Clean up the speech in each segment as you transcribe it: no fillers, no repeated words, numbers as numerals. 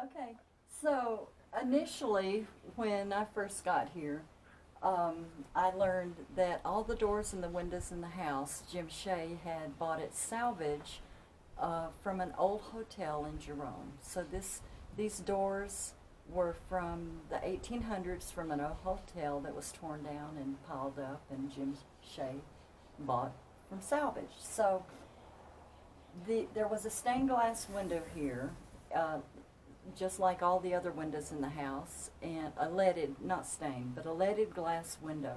Okay, so initially when I first got here, I learned that all the doors and the windows in the house, Jim Shea had bought it salvage from an old hotel in Jerome. So these doors were from the 1800s from an old hotel that was torn down and piled up, and Jim Shea bought from salvage. So there was a stained glass window here, just like all the other windows in the house, and a leaded, not stained, but a leaded glass window.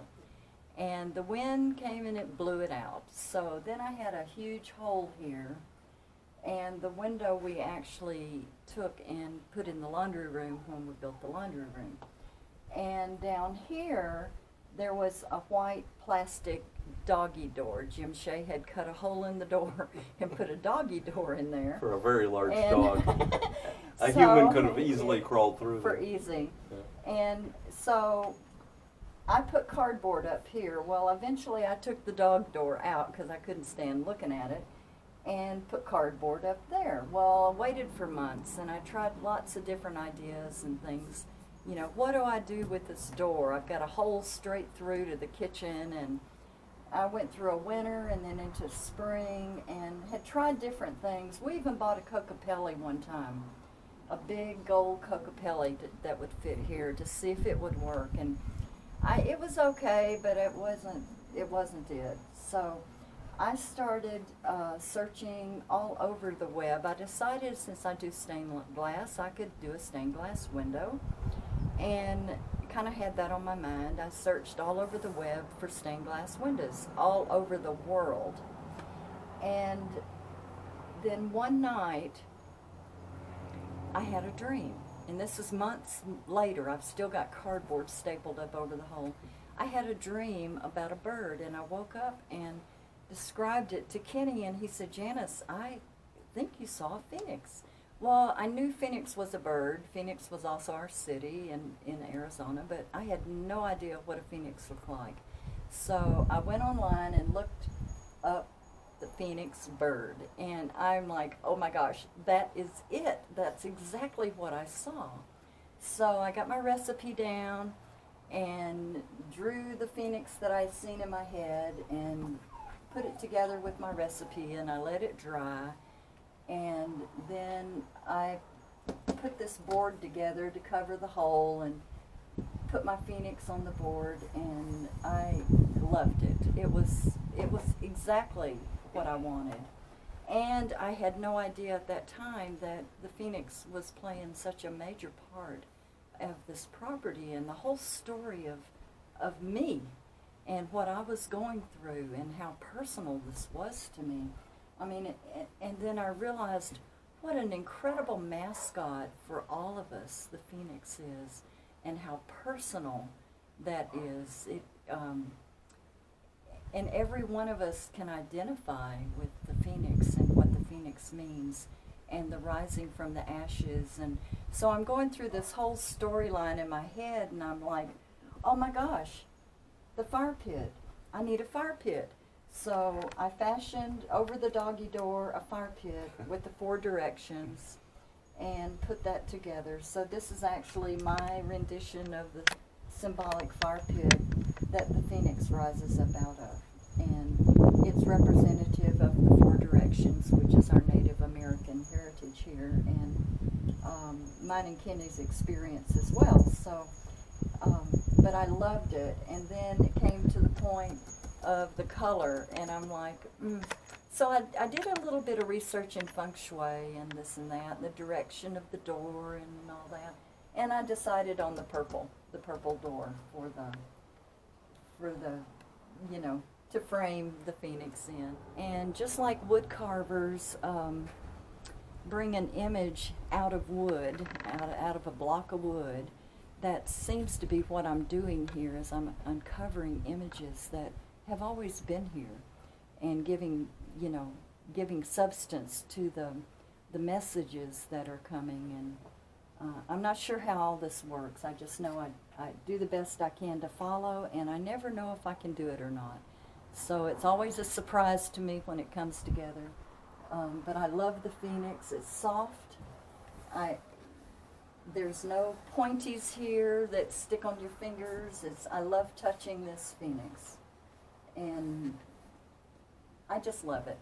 And the wind came and it blew it out. So then I had a huge hole here, and the window we actually took and put in the laundry room when we built the laundry room. And down here, there was a white plastic doggy door. Jim Shea had cut a hole in the door and put a doggy door in there. For a very large And dog. A so human could have easily crawled through for there. easy. Yeah. And so I put cardboard up here. Well, eventually I took the dog door out because I couldn't stand looking at it, and put cardboard up there. Well, I waited for months and I tried lots of different ideas and things. You know, what do I do with this door? I've got a hole straight through to the kitchen, and I went through a winter and then into spring and had tried different things. We even bought a Cocapelli one time, a big gold Cocapelli that would fit here, to see if it would work. And it was okay, but it wasn't it. So I started searching all over the web. I decided, since I do stained glass, I could do a stained glass window, and kind of had that on my mind. I searched all over the web for stained glass windows, all over the world. And then one night, I had a dream. And this is months later. I've still got cardboard stapled up over the hole. I had a dream about a bird, and I woke up and described it to Kenny, and he said, "Janice, I think you saw a phoenix." Well, I knew Phoenix was a bird. Phoenix was also our city in Arizona, but I had no idea what a phoenix looked like. So I went online and looked up the phoenix bird, and I'm like, oh my gosh, that is it. That's exactly what I saw. So I got my recipe down and drew the phoenix that I had seen in my head and put it together with my recipe, and I let it dry. And then I put this board together to cover the hole and put my phoenix on the board, and I loved it. It was exactly what I wanted. And I had no idea at that time that the phoenix was playing such a major part of this property and the whole story of me and what I was going through and how personal this was to me. I mean, and then I realized what an incredible mascot for all of us the phoenix is, and how personal that is. And every one of us can identify with the phoenix and what the phoenix means, and the rising from the ashes. And so I'm going through this whole storyline in my head, and I'm like, oh my gosh, the fire pit. I need a fire pit. So I fashioned over the doggy door a fire pit with the 4 directions and put that together. So this is actually my rendition of the symbolic fire pit that the phoenix rises up out of. And it's representative of the 4 directions, which is our Native American heritage here, and mine and Kenny's experience as well. So, but I loved it. And then it came to the point of the color, and I'm like, So I did a little bit of research in feng shui and this and that, and the direction of the door and all that, and I decided on the purple door for the to frame the phoenix in. And just like wood carvers bring an image out of wood, out of a block of wood, that seems to be what I'm doing here, is I'm uncovering images that have always been here, and giving substance to the messages that are coming. And I'm not sure how all this works. I just know I do the best I can to follow, and I never know if I can do it or not. So it's always a surprise to me when it comes together. But I love the phoenix. It's soft. There's no pointies here that stick on your fingers. I love touching this Phoenix. And I just love it.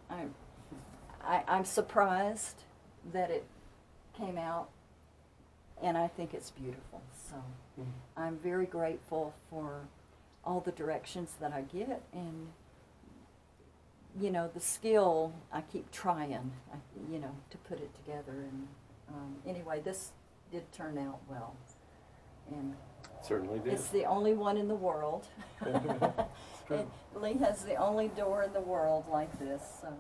I'm surprised that it came out, and I think it's beautiful. So I'm very grateful for all the directions that I get, and you know, the skill, I keep trying, you know, to put it together. And anyway, this did turn out well. And Certainly did. it's the only one in the world. It's true. And Lee has the only door in the world like this, so